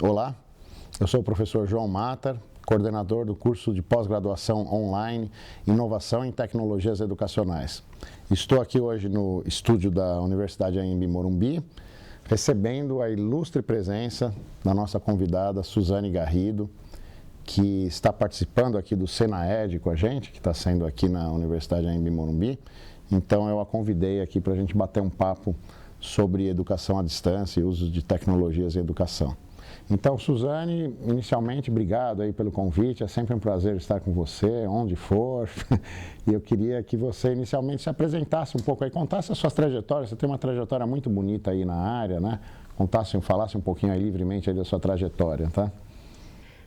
Olá, eu sou o professor João Matar, coordenador do curso de pós-graduação online Inovação em Tecnologias Educacionais. Estou aqui hoje no estúdio da Universidade Anhembi Morumbi, recebendo a ilustre presença da nossa convidada Suzane Garrido, que está participando aqui do Senaed com a gente, que está sendo aqui na Universidade Anhembi Morumbi. Então eu a convidei aqui para a gente bater um papo sobre educação à distância e uso de tecnologias em educação. Então, Suzane, inicialmente, obrigado aí pelo convite, é sempre um prazer estar com você, onde for. E eu queria que você inicialmente se apresentasse um pouco aí, contasse as suas trajetórias, você tem uma trajetória muito bonita aí na área, né? Falasse um pouquinho aí livremente aí da sua trajetória, tá?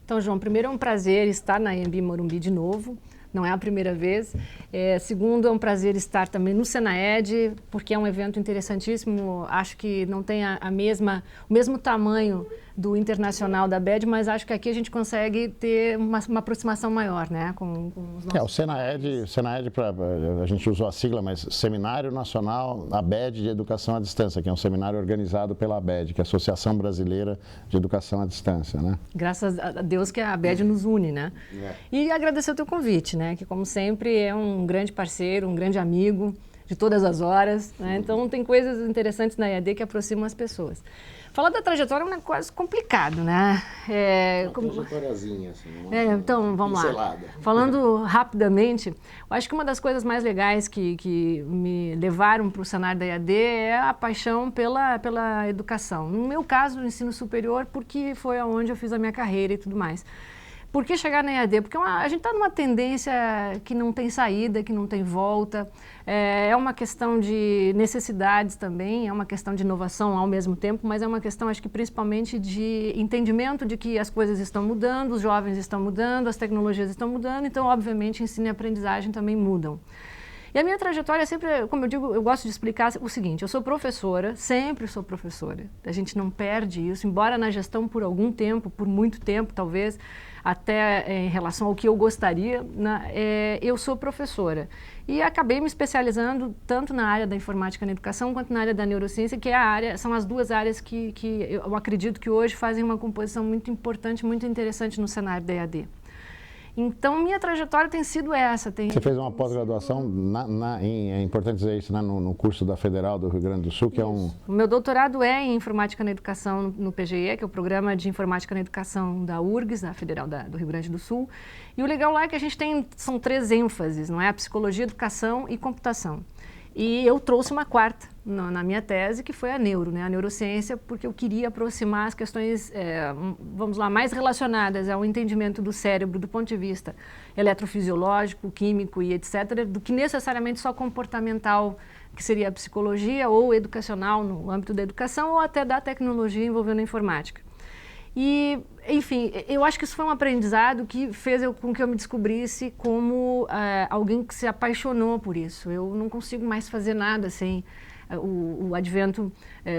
Então, João, primeiro é um prazer estar na Anhembi Morumbi de novo. Não é a primeira vez. Segundo, é um prazer estar também no Senaed, porque é um evento interessantíssimo. Acho que não tem o mesmo tamanho do internacional da ABED, mas acho que aqui a gente consegue ter uma aproximação maior, né, com os nossos... O Senaed a gente usou a sigla, mas Seminário Nacional ABED de Educação à Distância, que é um seminário organizado pela ABED, que é a Associação Brasileira de Educação à Distância, né? Graças a Deus que a ABED nos une, né? E agradecer o teu convite, né, que como sempre é um grande parceiro, um grande amigo de todas as horas, né? Então tem coisas interessantes na EAD que aproximam as pessoas. Falar da trajetória é um negócio complicado, né? Trajetóriazinha, assim. Então, vamos lá. Falando rapidamente, eu acho que uma das coisas mais legais que me levaram para o cenário da EAD é a paixão pela educação. No meu caso, o ensino superior, porque foi onde eu fiz a minha carreira e tudo mais. Por que chegar na EAD? Porque a gente está numa tendência que não tem saída, que não tem volta. É uma questão de necessidades também, é uma questão de inovação ao mesmo tempo, mas é uma questão, acho que principalmente de entendimento de que as coisas estão mudando, os jovens estão mudando, as tecnologias estão mudando, então, obviamente, ensino e aprendizagem também mudam. E a minha trajetória sempre, como eu digo, eu gosto de explicar o seguinte: eu sou professora, sempre sou professora, a gente não perde isso, embora na gestão por algum tempo, por muito tempo talvez, até em relação ao que eu gostaria, eu sou professora. E acabei me especializando tanto na área da informática na educação quanto na área da neurociência, que são as duas áreas que eu acredito que hoje fazem uma composição muito importante, muito interessante no cenário da EAD. Então, minha trajetória tem sido essa. Você fez uma pós-graduação, é importante dizer isso, né, no curso da Federal do Rio Grande do Sul, que é um... O meu doutorado é em Informática na Educação no PGE, que é o Programa de Informática na Educação da URGS, da Federal do Rio Grande do Sul. E o legal lá é que a gente são 3 ênfases, não é? A psicologia, educação e computação. E eu trouxe uma quarta na minha tese, que foi a a neurociência, porque eu queria aproximar as questões, vamos lá, mais relacionadas ao entendimento do cérebro do ponto de vista eletrofisiológico, químico e etc., do que necessariamente só comportamental, que seria a psicologia, ou educacional no âmbito da educação, ou até da tecnologia envolvendo a informática. E, enfim, eu acho que isso foi um aprendizado que fez com que eu me descobrisse como alguém que se apaixonou por isso. Eu não consigo mais fazer nada sem o advento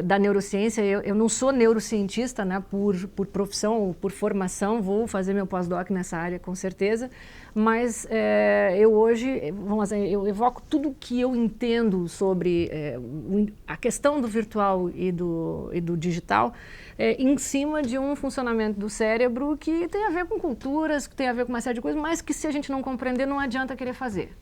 da neurociência. Eu não sou neurocientista, né, por profissão ou por formação, vou fazer meu pós-doc nessa área com certeza, mas eu hoje, vamos dizer, eu evoco tudo que eu entendo sobre a questão do virtual e do digital, em cima de um funcionamento do cérebro que tem a ver com culturas, que tem a ver com uma série de coisas, mas que se a gente não compreender, não adianta querer fazer.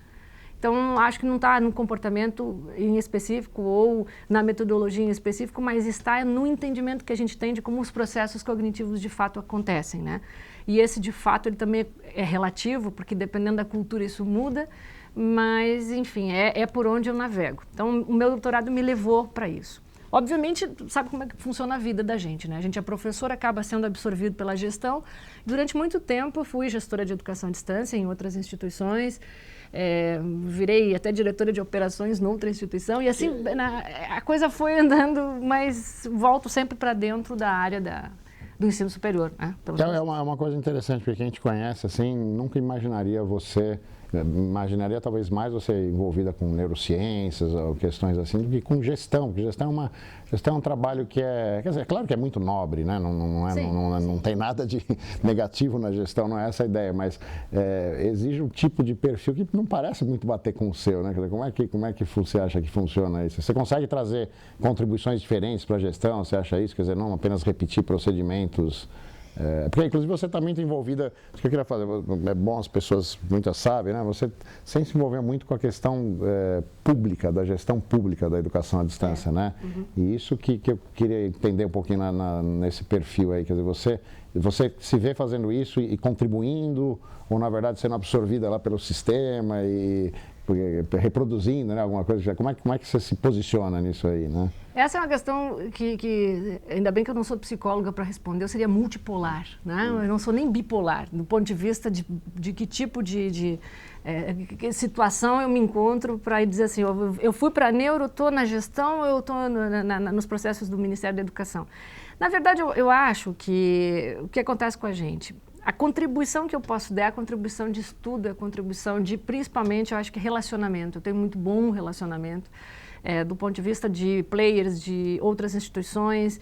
Então, acho que não está no comportamento em específico ou na metodologia em específico, mas está no entendimento que a gente tem de como os processos cognitivos de fato acontecem, né? E esse, de fato, ele também é relativo, porque dependendo da cultura isso muda, mas, enfim, é por onde eu navego. Então, o meu doutorado me levou para isso. Obviamente, sabe como é que funciona a vida da gente, né? A gente é professor, acaba sendo absorvido pela gestão. Durante muito tempo, eu fui gestora de educação à distância em outras instituições, virei até diretora de operações noutra instituição, e assim, a coisa foi andando, mas volto sempre para dentro da área do ensino superior. Né? É uma coisa interessante, porque quem te conhece, assim, nunca imaginaria você imaginaria talvez mais você envolvida com neurociências ou questões assim do que com gestão, porque gestão é um trabalho que quer dizer, claro que é muito nobre, né? Não tem nada de negativo na gestão, não é essa a ideia, mas exige um tipo de perfil que não parece muito bater com o seu, né? Quer dizer, como é que você acha que funciona isso? Você consegue trazer contribuições diferentes para a gestão, você acha isso? Quer dizer, não apenas repetir procedimentos. Porque inclusive você está muito envolvida, isso que eu queria fazer, é bom, as pessoas muitas sabem, né? Você sempre se envolveu muito com a questão pública, da gestão pública da educação à distância, né? Uhum. E isso que eu queria entender um pouquinho nesse perfil aí, quer dizer, você se vê fazendo isso e contribuindo, ou na verdade sendo absorvida lá pelo sistema e reproduzindo, né, alguma coisa, como é que você se posiciona nisso aí, né? Essa é uma questão que ainda bem que eu não sou psicóloga para responder, eu seria multipolar, né? Eu não sou nem bipolar, do ponto de vista de que tipo de situação eu me encontro para dizer assim, eu fui para a neuro, estou na gestão, eu estou nos processos do Ministério da Educação. Na verdade, eu acho que o que acontece com a gente, a contribuição que eu posso dar é a contribuição de estudo, a contribuição de, principalmente, eu acho que relacionamento. Eu tenho muito bom relacionamento, do ponto de vista de players, de outras instituições,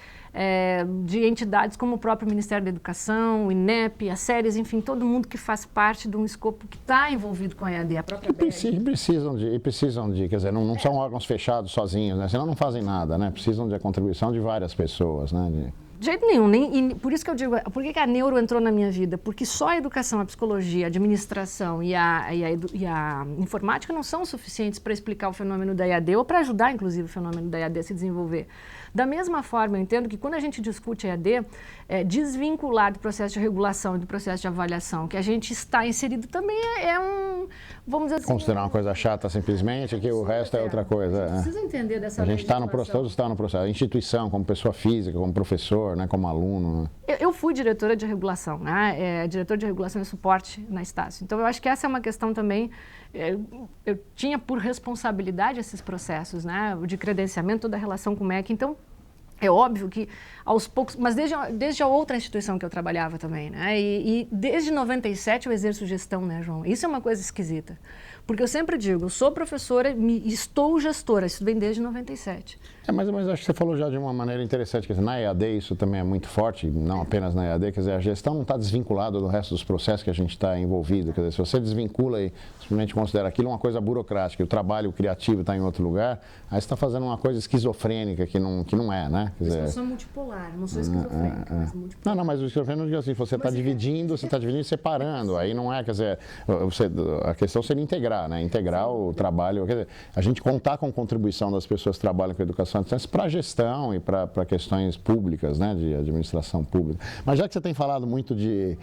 de entidades como o próprio Ministério da Educação, o INEP, as séries, enfim, todo mundo que faz parte de um escopo que está envolvido com a EAD, a própria precisam de, quer dizer, não são órgãos fechados sozinhos, né? Senão não fazem nada, né? Precisam de a contribuição de várias pessoas, né? De jeito nenhum, e por isso que eu digo, por que a neuro entrou na minha vida? Porque só a educação, a psicologia, a administração e a informática não são suficientes para explicar o fenômeno da EAD ou para ajudar, inclusive, o fenômeno da EAD a se desenvolver. Da mesma forma, eu entendo que quando a gente discute EAD, desvincular do processo de regulação e do processo de avaliação, que a gente está inserido também vamos dizer assim... Considerar uma coisa chata simplesmente, que o resto é outra coisa. Você precisa entender dessa A gente está no processo, todos estão no processo. A instituição, como pessoa física, como professor, né, como aluno. Né? Eu fui diretora de regulação, né? Diretora de regulação e suporte na Estácio. Então, eu acho que essa é uma questão também... Eu tinha por responsabilidade esses processos, né? De credenciamento, toda a relação com o MEC. Então, é óbvio que aos poucos, mas desde a outra instituição que eu trabalhava também, né? E desde 97 eu exerço gestão, né, João? Isso é uma coisa esquisita. Porque eu sempre digo, eu sou professora e estou gestora, isso vem desde 97. Mas acho que você falou já de uma maneira interessante, quer dizer, na EAD isso também é muito forte, não apenas na EAD, quer dizer, a gestão não está desvinculada do resto dos processos que a gente está envolvido, quer dizer, se você desvincula e simplesmente considera aquilo uma coisa burocrática, o trabalho criativo está em outro lugar, aí você está fazendo uma coisa esquizofrênica que não é, né? Quer dizer, eu sou multipolar, não sou esquizofrênica, mas multipolar. Não, mas o esquizofrênico diz assim, você está dividindo e separando, aí não é, quer dizer, a questão seria integrar, né? Integrar o trabalho, quer dizer, a gente contar com a contribuição das pessoas que trabalham com a educação para a gestão e para questões públicas, né, de administração pública. Mas já que você tem falado muito de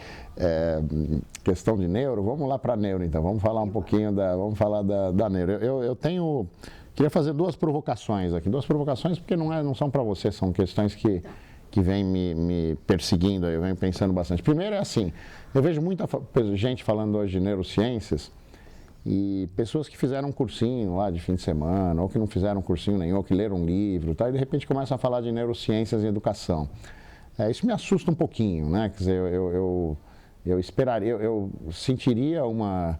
questão de neuro, vamos lá para a neuro então, vamos falar um pouquinho da neuro. Queria fazer duas provocações aqui, porque não são para você, são questões que vêm me perseguindo, eu venho pensando bastante. Primeiro é assim, eu vejo muita gente falando hoje de neurociências, e pessoas que fizeram um cursinho lá de fim de semana, ou que não fizeram cursinho nenhum, ou que leram um livro, tá? E de repente começam a falar de neurociências e educação. Isso me assusta um pouquinho, né? Quer dizer, eu esperaria, eu sentiria uma,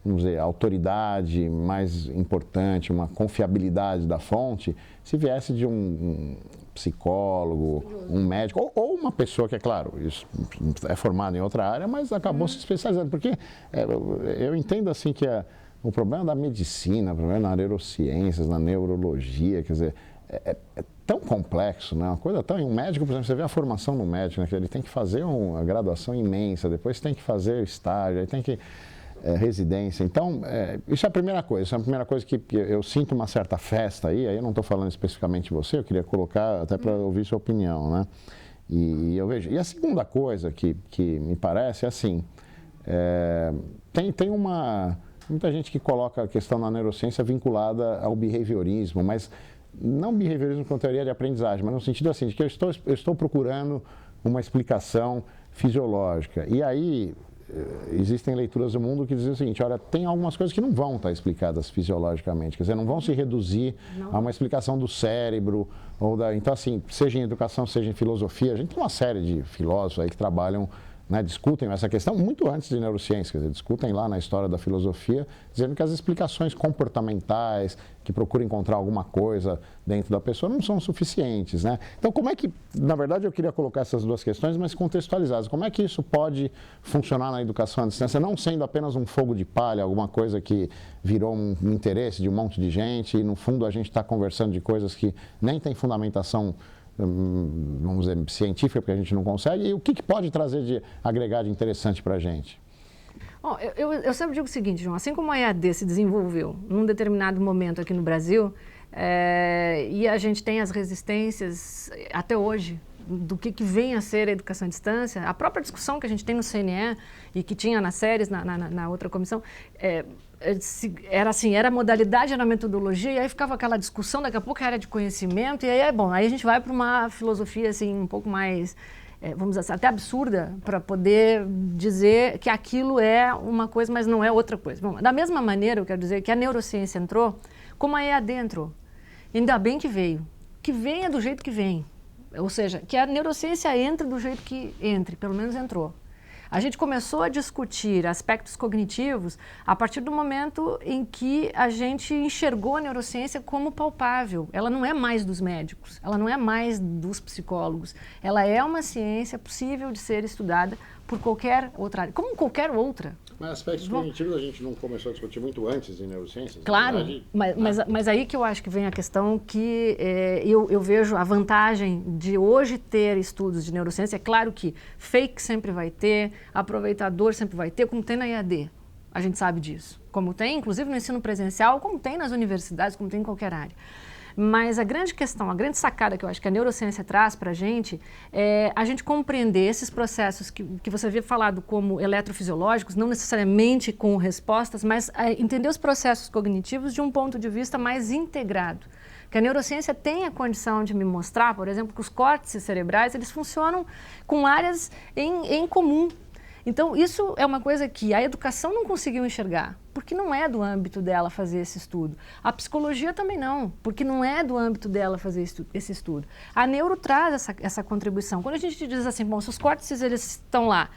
vamos dizer, autoridade mais importante, uma confiabilidade da fonte, se viesse de um psicólogo, um médico, ou uma pessoa que, é claro, isso é formada em outra área, mas acabou se especializando. Porque eu entendo assim que o problema da medicina, o problema na neurociências, na neurologia, quer dizer, é tão complexo, né? Uma coisa tão... Um médico, por exemplo, você vê a formação do médico, né? Que ele tem que fazer uma graduação imensa, depois tem que fazer estágio, aí tem que... residência. Então, isso é a primeira coisa. Isso é a primeira coisa que eu sinto uma certa festa aí eu não estou falando especificamente de você, eu queria colocar até para ouvir sua opinião, né? E eu vejo. E a segunda coisa que me parece é assim, tem muita gente que coloca a questão da neurociência vinculada ao behaviorismo, mas não behaviorismo com teoria de aprendizagem, mas no sentido assim, de que eu estou procurando uma explicação fisiológica. E aí existem leituras do mundo que dizem o seguinte, olha, tem algumas coisas que não vão estar explicadas fisiologicamente, quer dizer, não vão se reduzir a uma explicação do cérebro, então assim, seja em educação, seja em filosofia, a gente tem uma série de filósofos aí que trabalham né, discutem essa questão muito antes de neurociência, quer dizer, discutem lá na história da filosofia, dizendo que as explicações comportamentais, que procuram encontrar alguma coisa dentro da pessoa, não são suficientes, né? Então, como é que, na verdade, eu queria colocar essas duas questões, mas contextualizadas. Como é que isso pode funcionar na educação à distância, não sendo apenas um fogo de palha, alguma coisa que virou um interesse de um monte de gente e, no fundo, a gente está conversando de coisas que nem tem fundamentação, vamos dizer, científica, porque a gente não consegue, e o que pode trazer de agregar de interessante para a gente? Bom, eu sempre digo o seguinte, João, assim como a EAD se desenvolveu num determinado momento aqui no Brasil, e a gente tem as resistências até hoje do que vem a ser a educação à distância, a própria discussão que a gente tem no CNE e que tinha nas séries, na outra comissão, era assim, era a modalidade, era a metodologia, e aí ficava aquela discussão, daqui a pouco era de conhecimento, e aí, bom, aí a gente vai para uma filosofia assim, um pouco mais, vamos dizer, até absurda, para poder dizer que aquilo é uma coisa, mas não é outra coisa. Bom, da mesma maneira, eu quero dizer que a neurociência entrou, como a EAD entrou. Ainda bem que venha do jeito que vem. Ou seja, que a neurociência entre do jeito que entre, pelo menos entrou. A gente começou a discutir aspectos cognitivos a partir do momento em que a gente enxergou a neurociência como palpável. Ela não é mais dos médicos, ela não é mais dos psicólogos. Ela é uma ciência possível de ser estudada por qualquer outra área, como qualquer outra. Mas aspectos cognitivos a gente não começou a discutir muito antes em neurociências? Claro, mas aí que eu acho que vem a questão que eu vejo a vantagem de hoje ter estudos de neurociência. É claro que fake sempre vai ter, aproveitador sempre vai ter, como tem na EAD. A gente sabe disso. Como tem, inclusive no ensino presencial, como tem nas universidades, como tem em qualquer área. Mas a grande questão, a grande sacada que eu acho que a neurociência traz para a gente é a gente compreender esses processos que você havia falado como eletrofisiológicos, não necessariamente com respostas, mas entender os processos cognitivos de um ponto de vista mais integrado. Que a neurociência tem a condição de me mostrar, por exemplo, que os córtices cerebrais eles funcionam com áreas em comum. Então, isso é uma coisa que a educação não conseguiu enxergar, porque não é do âmbito dela fazer esse estudo. A psicologia também não, porque não é do âmbito dela fazer esse estudo. A neuro traz essa contribuição. Quando a gente diz assim, bom, se os córtices eles estão lá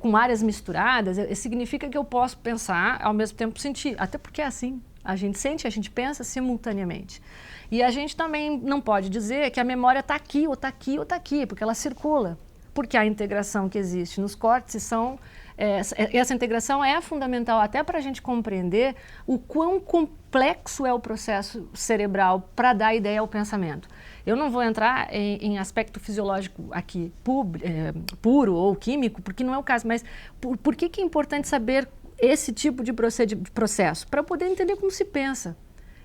com áreas misturadas, significa que eu posso pensar, ao mesmo tempo sentir, até porque é assim. A gente sente, a gente pensa simultaneamente. E a gente também não pode dizer que a memória está aqui, ou está aqui, ou está aqui, porque ela circula. Porque a integração que existe nos córtices essa integração é fundamental até para a gente compreender o quão complexo é o processo cerebral para dar ideia ao pensamento. Eu não vou entrar em aspecto fisiológico aqui puro ou químico, porque não é o caso, mas por que é importante saber esse tipo de processo? Para poder entender como se pensa.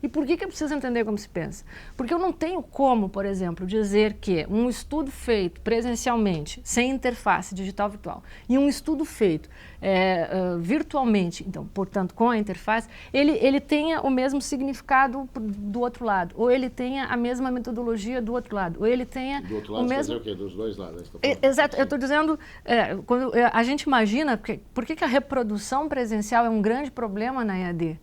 E por que eu preciso entender como se pensa? Porque eu não tenho como, por exemplo, dizer que um estudo feito presencialmente, sem interface digital-virtual, e um estudo feito virtualmente, então, portanto, com a interface, ele tenha o mesmo significado do outro lado, ou ele tenha a mesma metodologia do outro lado, ou ele tenha do outro lado, o mesmo... quer dizer o quê? Dos dois lados? Exato, eu estou dizendo, quando a gente imagina, por que a reprodução presencial é um grande problema na EAD?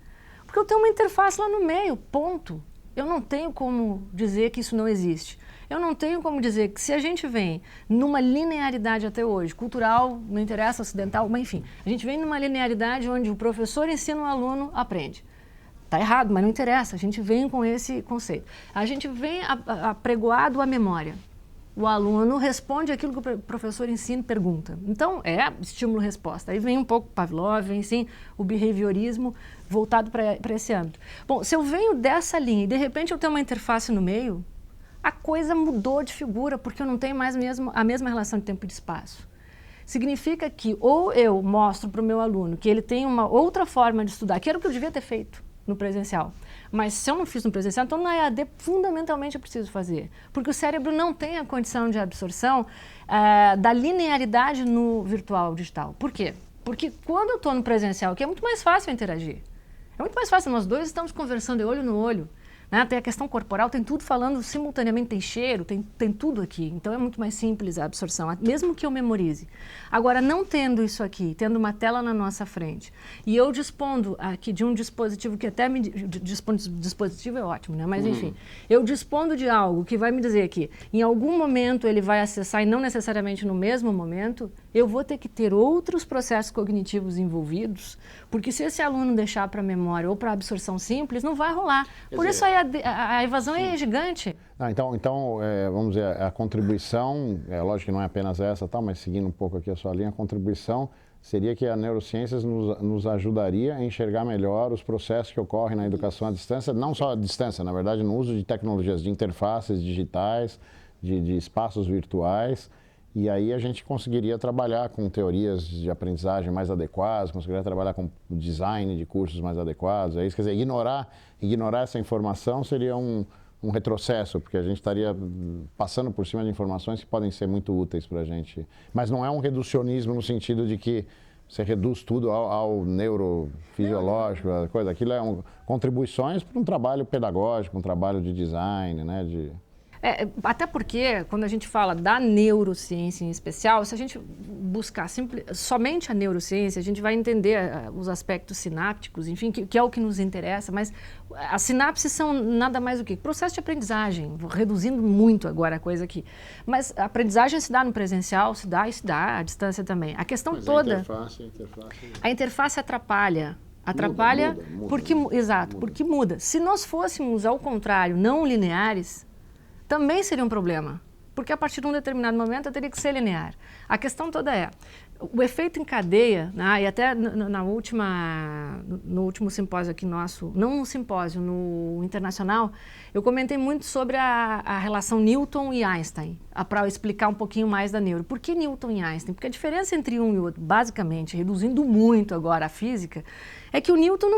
Porque eu tenho uma interface lá no meio, ponto. Eu não tenho como dizer que isso não existe. Eu não tenho como dizer que se a gente vem numa linearidade até hoje, cultural, não interessa, ocidental, mas enfim, a gente vem numa linearidade onde o professor ensina, o aluno aprende. Está errado, mas não interessa, a gente vem com esse conceito. A gente vem apregoado à memória. O aluno responde aquilo que o professor ensina e pergunta. Então, é estímulo-resposta. Aí vem um pouco Pavlov, vem sim o behaviorismo voltado para esse âmbito. Bom, se eu venho dessa linha e de repente eu tenho uma interface no meio, a coisa mudou de figura, porque eu não tenho mais a mesma relação de tempo e de espaço. Significa que ou eu mostro para o meu aluno que ele tem uma outra forma de estudar, que era o que eu devia ter feito no presencial. Mas se eu não fiz no presencial, então na EAD fundamentalmente eu preciso fazer. Porque o cérebro não tem a condição de absorção da linearidade no virtual digital. Por quê? Porque quando eu estou no presencial, que é muito mais fácil interagir. É muito mais fácil, nós dois estamos conversando de olho no olho. né? Tem a questão corporal, tem tudo falando simultaneamente, tem cheiro, tem tudo aqui. Então é muito mais simples a absorção, mesmo que eu memorize. Agora, não tendo isso aqui, tendo uma tela na nossa frente, e eu dispondo aqui de um dispositivo que até me... Dispositivo é ótimo, né? Mas enfim, eu dispondo de algo que vai me dizer que em algum momento ele vai acessar, e não necessariamente no mesmo momento, eu vou ter que ter outros processos cognitivos envolvidos, porque se esse aluno deixar para memória ou para absorção simples, não vai rolar. Por isso aí a evasão é gigante. Então vamos dizer, a contribuição, lógico que não é apenas essa, mas seguindo um pouco aqui a sua linha, a contribuição seria que a neurociências nos ajudaria a enxergar melhor os processos que ocorrem na educação à distância, não só à distância, na verdade, no uso de tecnologias de interfaces digitais, de espaços virtuais, e aí a gente conseguiria trabalhar com teorias de aprendizagem mais adequadas, conseguiria trabalhar com design de cursos mais adequados. É isso, quer dizer, ignorar essa informação seria um retrocesso, porque a gente estaria passando por cima de informações que podem ser muito úteis para a gente. Mas não é um reducionismo no sentido de que você reduz tudo ao neurofisiológico, a coisa. Aquilo contribuições para um trabalho pedagógico, um trabalho de design, né? Até porque, quando a gente fala da neurociência em especial, se a gente buscar somente a neurociência, a gente vai entender os aspectos sinápticos, enfim, que é o que nos interessa, mas as sinapses são nada mais do que processo de aprendizagem, reduzindo muito agora a coisa aqui. Mas a aprendizagem se dá no presencial, se dá à distância também. A questão toda... A interface atrapalha. Muda. Porque muda. Se nós fôssemos, ao contrário, não lineares, também seria um problema, porque a partir de um determinado momento eu teria que ser linear. A questão toda é, o efeito em cadeia, né, e até no último simpósio aqui nosso, não no simpósio, no internacional, eu comentei muito sobre a relação Newton e Einstein, para explicar um pouquinho mais da neuro. Por que Newton e Einstein? Porque a diferença entre um e outro, basicamente, reduzindo muito agora a física, é que o Newton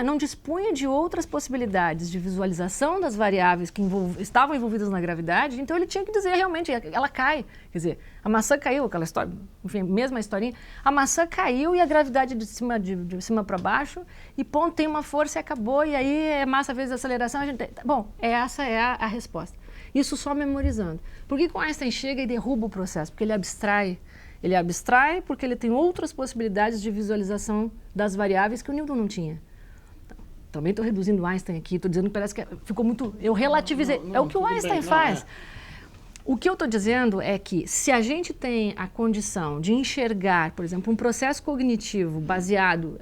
não dispunha de outras possibilidades de visualização das variáveis que estavam envolvidas na gravidade, então ele tinha que dizer realmente, ela cai. Quer dizer, a maçã caiu, aquela história, enfim, mesma historinha, a maçã caiu e a gravidade de cima para baixo, e ponto, tem uma força e acabou, e aí é massa vezes aceleração, Bom, essa é a resposta. Isso só memorizando. Por que o Einstein chega e derruba o processo? Porque ele abstrai. Ele abstrai porque ele tem outras possibilidades de visualização das variáveis que o Newton não tinha. Também estou reduzindo o Einstein aqui, estou dizendo que parece que ficou muito... Eu relativizei. É o que o Einstein faz. O que eu estou dizendo é que se a gente tem a condição de enxergar, por exemplo, um processo cognitivo baseado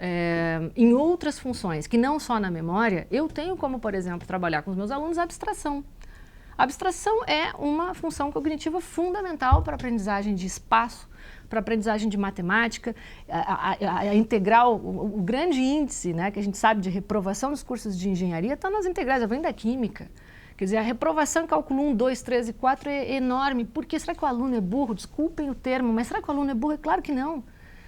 em outras funções, que não só na memória, eu tenho como, por exemplo, trabalhar com os meus alunos a abstração. A abstração é uma função cognitiva fundamental para a aprendizagem de espaço, para a aprendizagem de matemática, a integral, o grande índice, né, que a gente sabe de reprovação nos cursos de engenharia está nas integrais, vem da química. Quer dizer, a reprovação em cálculo 1, 2, 3 e 4 é enorme. Por quê? Será que o aluno é burro? Desculpem o termo, mas será que o aluno é burro? É claro que não.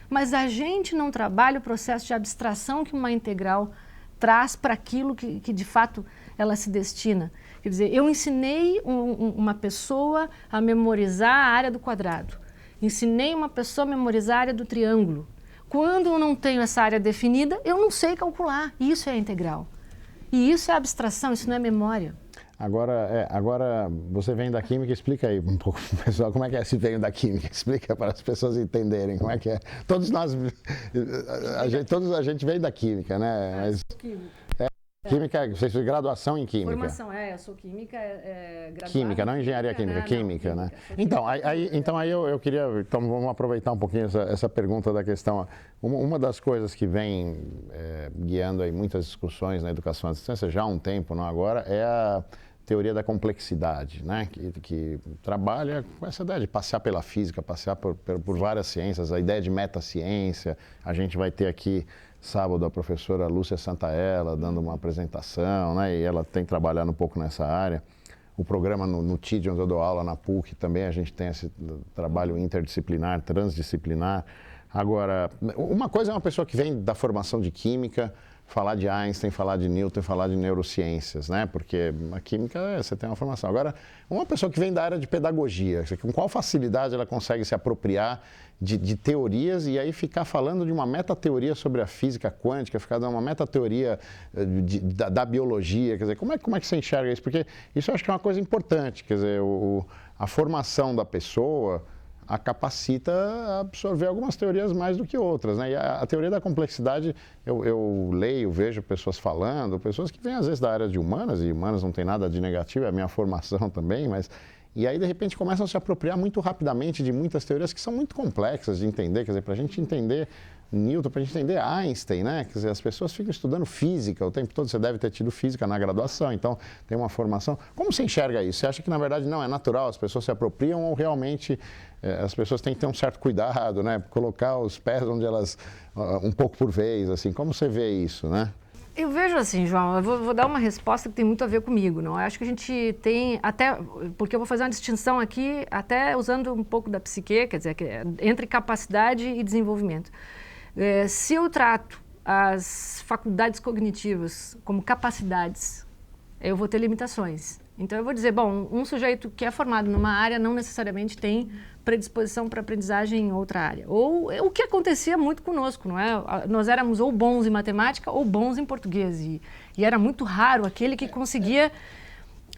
Mas a gente não trabalha o processo de abstração que uma integral traz para aquilo que de fato ela se destina. Quer dizer, eu ensinei uma pessoa a memorizar a área do quadrado. Ensinei uma pessoa a memorizar a área do triângulo. Quando eu não tenho essa área definida, eu não sei calcular. Isso é integral. E isso é abstração, isso não é memória. Agora você vem da química, explica aí um pouco para o pessoal como é que é esse veio da química, explica para as pessoas entenderem como é que é. Todos a gente veio da química, né? Mas, química, você fez graduação em química. Formação, eu sou química, graduada. Química, não engenharia química, química, né? Então aí eu queria, então vamos aproveitar um pouquinho essa pergunta da questão. Uma das coisas que vem guiando aí muitas discussões na educação à distância já há um tempo, não agora, é a teoria da complexidade, né? Que trabalha com essa ideia de passear pela física, passear por várias ciências, a ideia de metaciência. A gente vai ter aqui sábado a professora Lúcia Santaella dando uma apresentação, né? E ela tem trabalhado um pouco nessa área. O programa no TID, onde eu dou aula na PUC, também a gente tem esse trabalho interdisciplinar, transdisciplinar. Agora, uma coisa é uma pessoa que vem da formação de química, falar de Einstein, falar de Newton, falar de neurociências, né? Porque a química, você tem uma formação. Agora, uma pessoa que vem da área de pedagogia, com qual facilidade ela consegue se apropriar de teorias e aí ficar falando de uma metateoria sobre a física quântica, ficar dando uma metateoria da biologia, quer dizer, como é que você enxerga isso? Porque isso eu acho que é uma coisa importante, quer dizer, a formação da pessoa a capacita a absorver algumas teorias mais do que outras, né? E a teoria da complexidade, eu leio, vejo pessoas falando, pessoas que vêm às vezes da área de humanas, e humanas não tem nada de negativo, é a minha formação também, mas... E aí, de repente, começam a se apropriar muito rapidamente de muitas teorias que são muito complexas de entender, quer dizer, para a gente entender Newton, para a gente entender Einstein, né? Quer dizer, as pessoas ficam estudando física o tempo todo, você deve ter tido física na graduação, então tem uma formação. Como você enxerga isso? Você acha que, na verdade, não é natural, as pessoas se apropriam ou realmente as pessoas têm que ter um certo cuidado, né? Colocar os pés onde elas, um pouco por vez, assim, como você vê isso, né? Eu vejo assim, João, eu vou dar uma resposta que tem muito a ver comigo, não? Eu acho que a gente tem, até, porque eu vou fazer uma distinção aqui, até usando um pouco da psique, quer dizer, entre capacidade e desenvolvimento. Se eu trato as faculdades cognitivas como capacidades, eu vou ter limitações. Então eu vou dizer, bom, um sujeito que é formado numa área não necessariamente tem predisposição para aprendizagem em outra área. Ou o que acontecia muito conosco, não é? Nós éramos ou bons em matemática ou bons em português. E era muito raro aquele que conseguia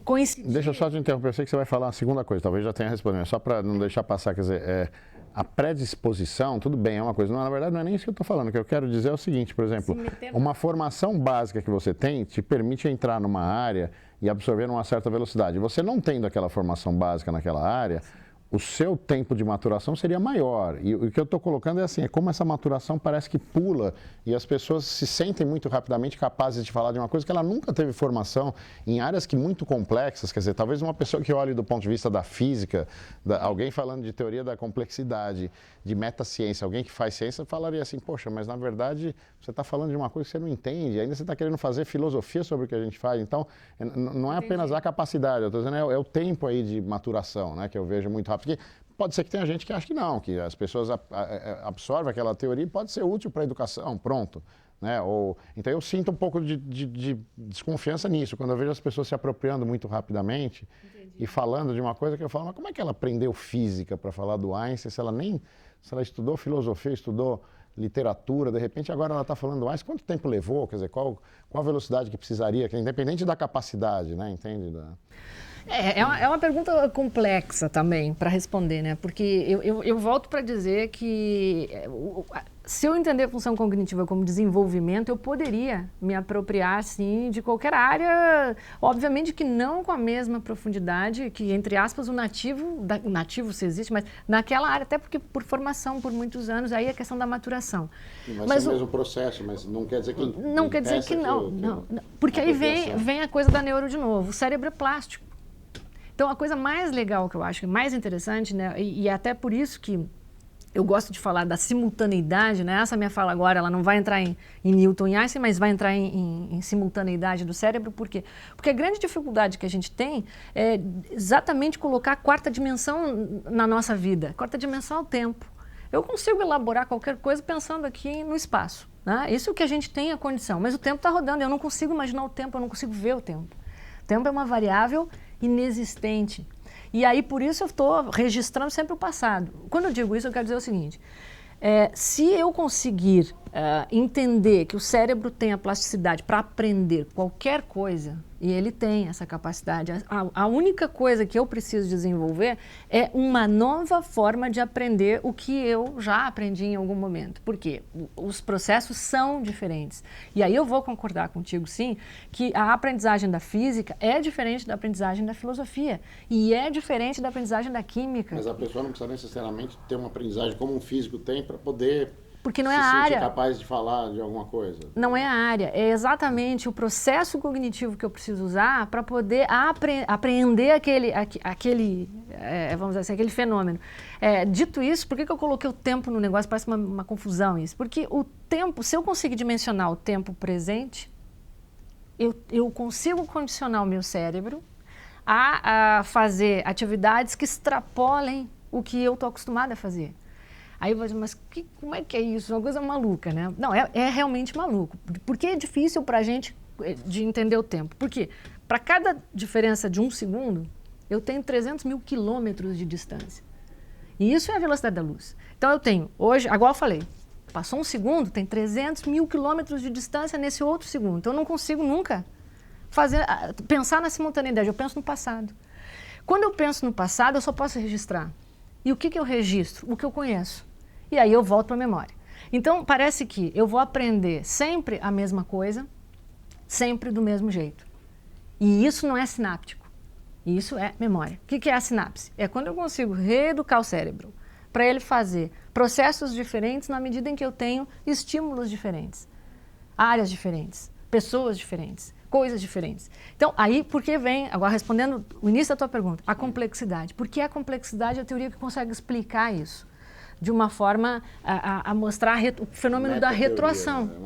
coincidir. Deixa eu só te interromper, eu sei que você vai falar a segunda coisa, talvez já tenha respondido, só para não deixar passar, quer dizer, a predisposição, tudo bem, é uma coisa, não, na verdade não é nem isso que eu estou falando, o que eu quero dizer é o seguinte, por exemplo, uma formação básica que você tem te permite entrar numa área e absorver numa certa velocidade. Você não tendo aquela formação básica naquela área, o seu tempo de maturação seria maior. E o que eu estou colocando é assim, é como essa maturação parece que pula e as pessoas se sentem muito rapidamente capazes de falar de uma coisa que ela nunca teve formação em áreas que muito complexas, quer dizer, talvez uma pessoa que olhe do ponto de vista da física, alguém falando de teoria da complexidade, de metaciência, alguém que faz ciência, falaria assim, poxa, mas na verdade você está falando de uma coisa que você não entende, ainda você está querendo fazer filosofia sobre o que a gente faz, então não é apenas a capacidade, eu estou dizendo, é o tempo aí de maturação, né, que eu vejo muito rápido. Porque pode ser que tenha gente que acha que não, que as pessoas absorvem aquela teoria e pode ser útil para a educação, pronto. Né? Então eu sinto um pouco de desconfiança nisso, quando eu vejo as pessoas se apropriando muito rapidamente. Entendi. E falando de uma coisa que eu falo, mas como é que ela aprendeu física para falar do Einstein, se ela estudou filosofia, estudou literatura, de repente agora ela está falando do Einstein, quanto tempo levou, quer dizer, qual a velocidade que precisaria, que é independente da capacidade, né? Entende? É uma pergunta complexa também para responder, né? Porque eu volto para dizer que se eu entender a função cognitiva como desenvolvimento, eu poderia me apropriar, sim, de qualquer área, obviamente que não com a mesma profundidade que, entre aspas, o nativo se existe, mas naquela área, até porque por formação, por muitos anos, aí é a questão da maturação. Mas é o mesmo processo, mas não quer dizer que... Não quer dizer que não. Porque aí vem a coisa da neuro de novo, o cérebro é plástico. Então, a coisa mais legal que eu acho, mais interessante, né, e até por isso que eu gosto de falar da simultaneidade, né? Essa minha fala agora, ela não vai entrar em Newton e Einstein, mas vai entrar em simultaneidade do cérebro. Por quê? Porque a grande dificuldade que a gente tem é exatamente colocar a quarta dimensão na nossa vida. Quarta dimensão é o tempo. Eu consigo elaborar qualquer coisa pensando aqui no espaço, né? Isso é o que a gente tem a condição, mas o tempo está rodando, eu não consigo imaginar o tempo, eu não consigo ver o tempo. O tempo é uma variável inexistente. E aí, por isso, eu estou registrando sempre o passado. Quando eu digo isso, eu quero dizer o seguinte. Se eu conseguir entender que o cérebro tem a plasticidade para aprender qualquer coisa, e ele tem essa capacidade, a única coisa que eu preciso desenvolver é uma nova forma de aprender o que eu já aprendi em algum momento. Por quê? Os processos são diferentes. E aí eu vou concordar contigo, sim, que a aprendizagem da física é diferente da aprendizagem da filosofia e é diferente da aprendizagem da química. Mas a pessoa não precisa necessariamente ter uma aprendizagem como um físico tem para poder... Porque não é a área. Se capaz de falar de alguma coisa. Não é a área, é exatamente o processo cognitivo que eu preciso usar para poder apreender vamos dizer assim, aquele fenômeno. Dito isso, por que eu coloquei o tempo no negócio? Parece uma confusão isso. Porque o tempo, se eu conseguir dimensionar o tempo presente, eu consigo condicionar o meu cérebro a fazer atividades que extrapolem o que eu estou acostumada a fazer. Aí vai dizer, mas como é que é isso? Uma coisa maluca, né? Não, é realmente maluco. Porque é difícil para a gente de entender o tempo. Por quê? Para cada diferença de 1 segundo, eu tenho 300 mil quilômetros de distância. E isso é a velocidade da luz. Então eu tenho, hoje, agora eu falei, passou 1 segundo, tem 300 mil quilômetros de distância nesse outro segundo. Então eu não consigo nunca pensar na simultaneidade, eu penso no passado. Quando eu penso no passado, eu só posso registrar. E o que eu registro? O que eu conheço. E aí eu volto para a memória. Então parece que eu vou aprender sempre a mesma coisa, sempre do mesmo jeito. E isso não é sináptico. Isso é memória. O que é a sinapse? É quando eu consigo reeducar o cérebro para ele fazer processos diferentes na medida em que eu tenho estímulos diferentes, áreas diferentes, pessoas diferentes, coisas diferentes. Então, aí, por que vem, agora respondendo o início da tua pergunta, a complexidade. Porque a complexidade é a teoria que consegue explicar isso de uma forma a mostrar o fenômeno da retroação. Né?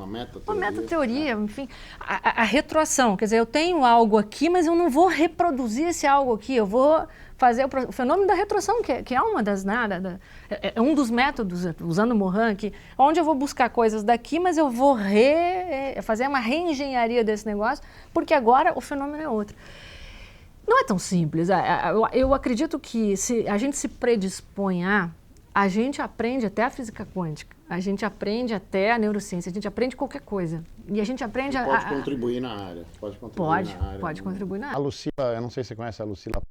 Uma metateoria, enfim. A retroação, quer dizer, eu tenho algo aqui, mas eu não vou reproduzir esse algo aqui, eu vou fazer o fenômeno da retroação, que é uma das é um dos métodos, usando o Morin aqui, onde eu vou buscar coisas daqui, mas eu vou fazer uma reengenharia desse negócio, porque agora o fenômeno é outro. Não é tão simples. Eu acredito que se a gente se predispõe a gente aprende até a física quântica, a gente aprende até a neurociência, a gente aprende qualquer coisa. E a gente aprende pode contribuir na área. Pode contribuir na área. A Lucila, eu não sei se você conhece a Lucila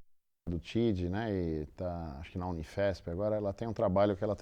do TID, né? E tá, acho que na Unifesp agora, ela tem um trabalho que ela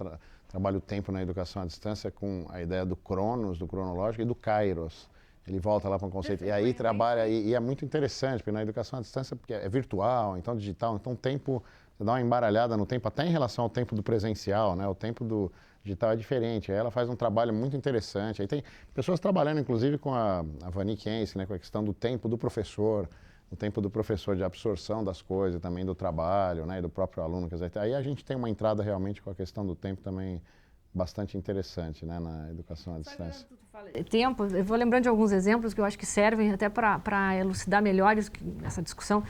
trabalha o tempo na educação à distância com a ideia do Cronos, do cronológico, e do Kairos. Ele volta lá para um conceito. E aí trabalha, e é muito interessante, porque na educação à distância, porque é virtual, então digital, então o tempo, você dá uma embaralhada no tempo, até em relação ao tempo do presencial, né? O tempo do digital é diferente. Aí ela faz um trabalho muito interessante. Aí tem pessoas trabalhando, inclusive, com a Vani Kiense, né? Com a questão do tempo do professor, o tempo do professor de absorção das coisas, também do trabalho, né? E do próprio aluno. Quer dizer, aí a gente tem uma entrada realmente com a questão do tempo também bastante interessante, né? Na educação à distância. Tempo, eu vou lembrando de alguns exemplos que eu acho que servem até para elucidar melhor essa discussão.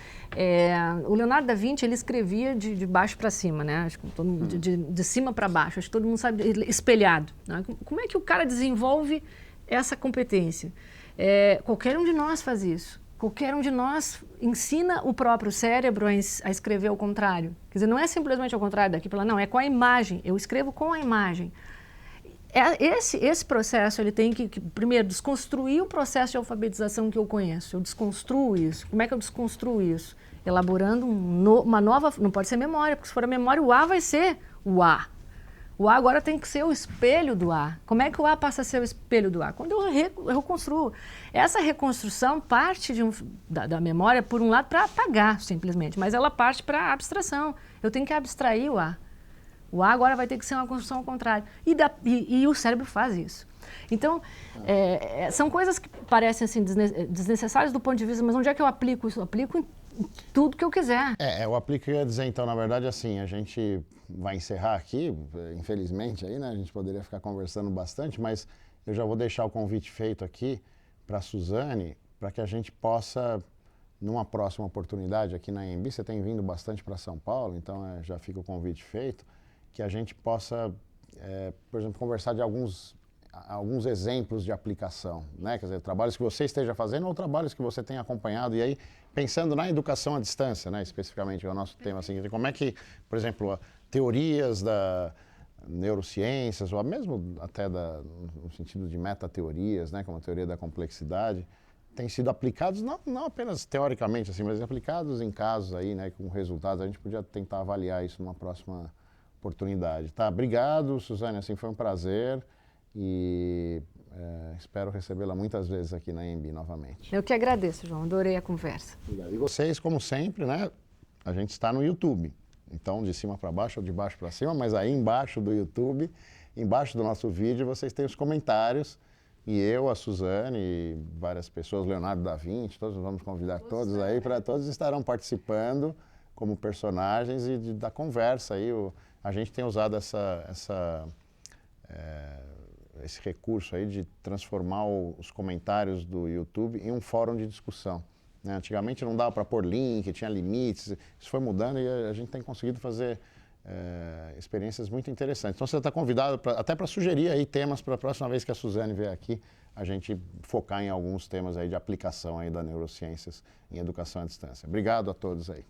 O Leonardo da Vinci, ele escrevia de baixo para cima, né? Acho que de cima para baixo, acho que todo mundo sabe, espelhado. Né? Como é que o cara desenvolve essa competência? Qualquer um de nós faz isso. Qualquer um de nós ensina o próprio cérebro a escrever ao contrário. Quer dizer, não é simplesmente ao contrário daqui para lá, não, é com a imagem. Eu escrevo com a imagem. Esse processo, ele tem que, primeiro, desconstruir o processo de alfabetização que eu conheço. Eu desconstruo isso. Como é que eu desconstruo isso? Elaborando uma nova... Não pode ser memória, porque se for a memória, o A vai ser o A. O A agora tem que ser o espelho do A. Como é que o A passa a ser o espelho do A? Quando eu reconstruo. Essa reconstrução parte da memória, por um lado, para apagar, simplesmente. Mas ela parte para a abstração. Eu tenho que abstrair o A. O A agora vai ter que ser uma construção ao contrário. E o cérebro faz isso. Então, são coisas que parecem assim, desnecessárias do ponto de vista, mas onde é que eu aplico isso? Eu aplico em tudo que eu quiser. Eu aplico, eu ia dizer, então, na verdade, assim, a gente vai encerrar aqui, infelizmente, aí, né? A gente poderia ficar conversando bastante, mas eu já vou deixar o convite feito aqui para a Suzane, para que a gente possa, numa próxima oportunidade aqui na AMB, você tem vindo bastante para São Paulo, então já fica o convite feito, que a gente possa, por exemplo, conversar de alguns exemplos de aplicação, né? Quer dizer, trabalhos que você esteja fazendo ou trabalhos que você tenha acompanhado, e aí pensando na educação à distância, né? Especificamente, é o nosso tema, assim, como é que, por exemplo, teorias da neurociências, ou mesmo até no sentido de metateorias, né? Como a teoria da complexidade, têm sido aplicados, não apenas teoricamente, assim, mas aplicados em casos aí, né? Com resultados, a gente podia tentar avaliar isso numa próxima oportunidade. Tá, obrigado, Suzane, assim, foi um prazer e espero recebê-la muitas vezes aqui na AMB novamente. Eu que agradeço, João, adorei a conversa. Obrigado. E vocês, como sempre, né, a gente está no YouTube, então de cima para baixo ou de baixo para cima, mas aí embaixo do YouTube, embaixo do nosso vídeo, vocês têm os comentários e eu, a Suzane e várias pessoas, Leonardo da Vinci, todos vamos convidar todos aí, todos estarão participando como personagens e da conversa aí. A gente tem usado esse recurso aí de transformar os comentários do YouTube em um fórum de discussão, né? Antigamente não dava para pôr link, tinha limites, isso foi mudando e a gente tem conseguido fazer experiências muito interessantes. Então você está convidado até para sugerir aí temas para a próxima vez que a Suzane vier aqui, a gente focar em alguns temas aí de aplicação aí das neurociências em educação à distância. Obrigado a todos aí.